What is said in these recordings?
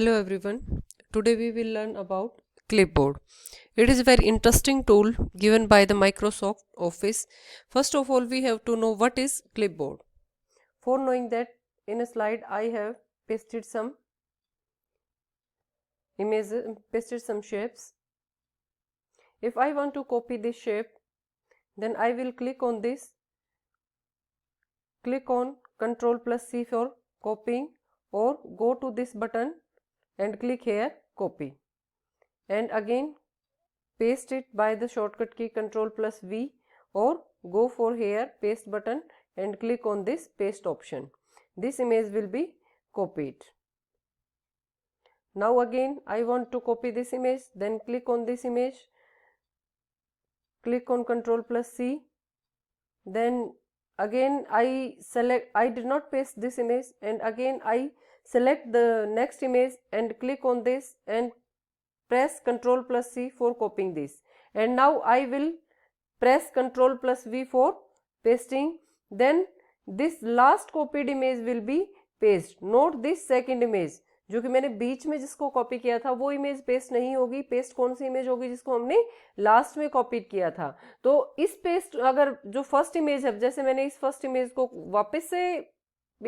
Hello everyone. Today we will learn about Clipboard. It is a very interesting tool given by the Microsoft Office. First of all, we have to know what is Clipboard. For knowing that, in a slide I have pasted some images, pasted some shapes. If I want to copy this shape, then I will click on this. Click on Ctrl plus C for copying, or go to this button and click here copy, and again paste it by the shortcut key Ctrl plus V, or go for here paste button and click on this paste option. This image will be copied. Now again I want to copy this image, then click on this image, click on Ctrl plus C, then again I did not paste this image, and again I select the next image and click on this and press Ctrl plus C for copying this, and now I will press Ctrl plus V for pasting. Then this last copied image will be paste, not this second image जो कि मैंने बीच में जिसको copy किया था वो image paste नहीं होगी. पेस्ट कौन सी इमेज होगी? जिसको हमने लास्ट में कॉपी किया था. तो इस पेस्ट अगर जो फर्स्ट इमेज है, जैसे मैंने इस फर्स्ट इमेज को वापस से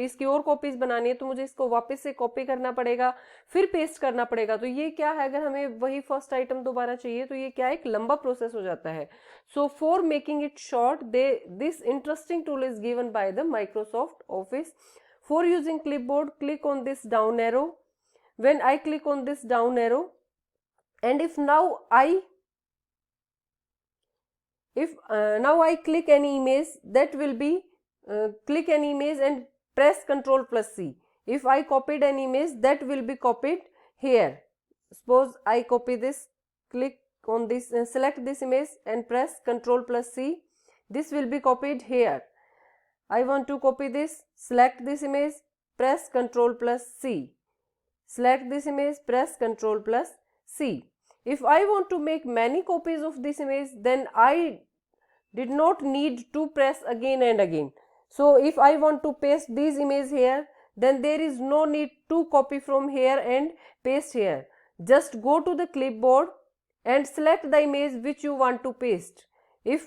इसकी और कॉपीज बनानी है तो मुझे इसको वापस से कॉपी करना पड़ेगा, फिर पेस्ट करना पड़ेगा. तो ये क्या है, अगर हमें वही फर्स्ट आइटम दोबारा चाहिए तो ये क्या एक लंबा प्रोसेस हो जाता है. So for making it short, this interesting tool is given by the Microsoft office. For using clipboard, click on this down arrow. When I click on this down arrow, and if now I click any image, that will be click any image and press Ctrl plus C. If I copied an image, that will be copied here. Suppose I copy this, click on this, select this image and press Ctrl plus C. This will be copied here. I want to copy this, select this image, press Ctrl plus C. Select this image, press Ctrl plus C. If I want to make many copies of this image, then I did not need to press again and again. So if I want to paste these images here, then there is no need to copy from here and paste here. Just go to the clipboard and select the image which you want to paste. If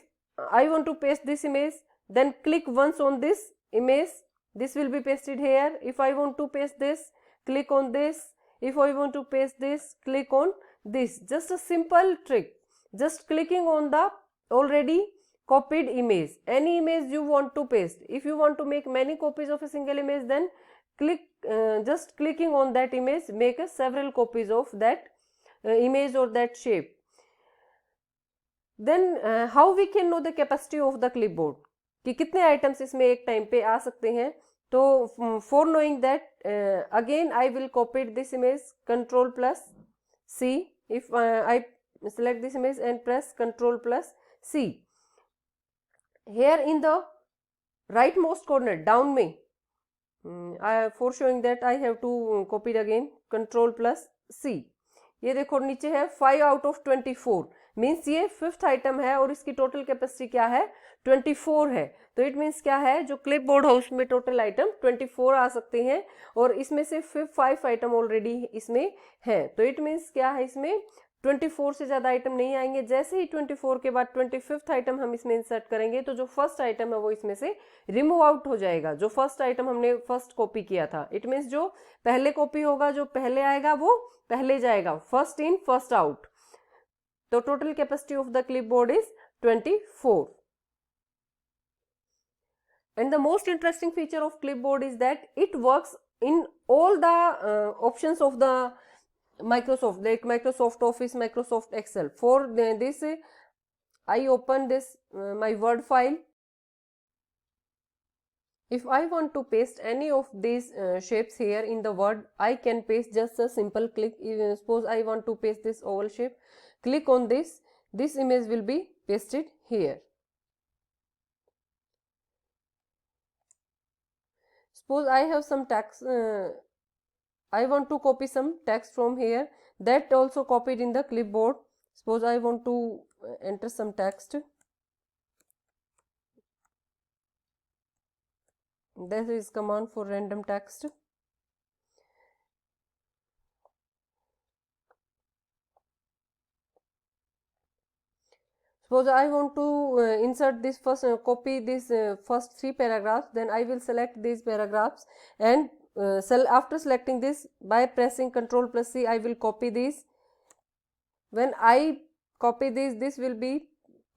I want to paste this image, then click once on this image. This will be pasted here. If I want to paste this, click on this. If I want to paste this, click on this. Just a simple trick, just clicking on the already copied image, any image you want to paste. If you want to make many copies of a single image, then just clicking on that image, make several copies of that image or that shape. Then how we can know the capacity of the clipboard, कि कितने items इसमें एक time पे आ सकते हैं. तो for knowing that, again I will copy this image, Ctrl plus C. If I select this image and press Ctrl plus C, here in the rightmost corner down में, for showing that I have to copy it again, Ctrl plus C. ये देखो नीचे है 5 out of 24, means ये 5th item है और इसकी total capacity क्या है? 24 है. तो इट मीन्स क्या है, जो क्लिपबोर्ड है उसमें टोटल आइटम 24 आ सकते हैं और इसमें से 5 आइटम ऑलरेडी इसमें है. तो इट मीन्स क्या है, इसमें 24 से ज़्यादा आइटम नहीं आएंगे. जैसे ही 24 के बाद 25th आइटम हम इसमें इंसर्ट करेंगे तो जो फर्स्ट आइटम है वो इसमें से रिमूव आउट हो जाएगा, जो फर्स्ट आइटम हमने फर्स्ट कॉपी किया था. इट मीन्स जो पहले कॉपी होगा, जो पहले आएगा वो पहले जाएगा, फर्स्ट इन फर्स्ट आउट. तो total capacity of the clipboard is 24. And the most interesting feature of clipboard is that it works in all the options of the Microsoft, like Microsoft Office, Microsoft Excel. For this, I open this my Word file. If I want to paste any of these shapes here in the Word, I can paste just a simple click. Suppose I want to paste this oval shape, click on this. This image will be pasted here. Suppose I have some text, I want to copy some text from here, that also copied in the clipboard. Suppose I want to enter some text. This is command for random text. Suppose I want to insert this first, copy this first 3 paragraphs, then I will select these paragraphs and after selecting this, by pressing Ctrl plus C, I will copy these. When I copy this will be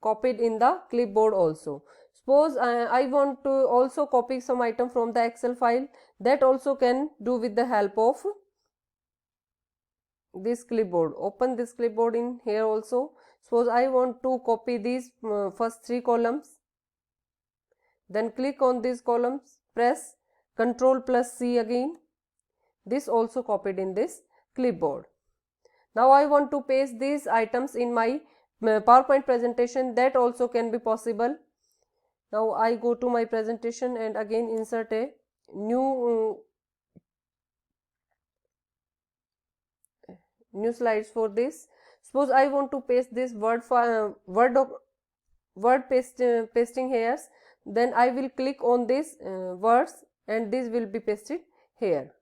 copied in the clipboard also. Suppose I want to also copy some item from the Excel file, that also can do with the help of this clipboard. Open this clipboard in here also. Suppose I want to copy these first 3 columns, then click on these columns, press Ctrl plus C again. This also copied in this clipboard. Now I want to paste these items in my PowerPoint presentation, that also can be possible. Now I go to my presentation and again insert a new slides for this. Suppose I want to paste this word pasting here, then I will click on this words and this will be pasted here.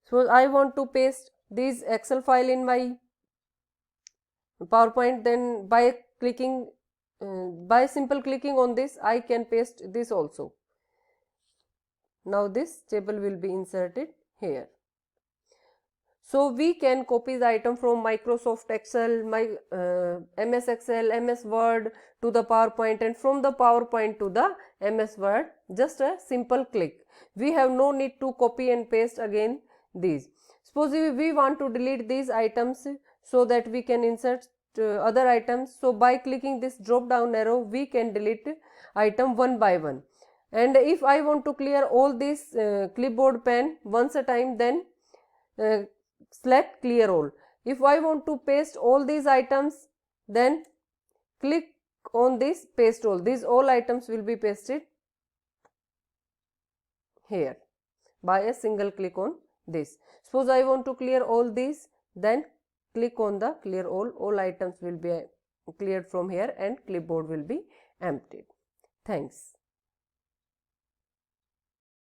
Suppose I want to paste this Excel file in my PowerPoint, then by simple clicking on this, I can paste this also. Now this table will be inserted here. So we can copy the item from Microsoft Excel, MS Excel, MS Word to the PowerPoint, and from the PowerPoint to the MS Word, just a simple click. We have no need to copy and paste again these. Suppose we want to delete these items so that we can insert other items. So by clicking this drop down arrow, we can delete item one by one. And if I want to clear all this clipboard pen once a time, then select clear all. If I want to paste all these items, then click on this paste all. These all items will be pasted here by a single click on this. Suppose I want to clear all these, then click on the clear all items will be cleared from here and clipboard will be emptied. Thanks.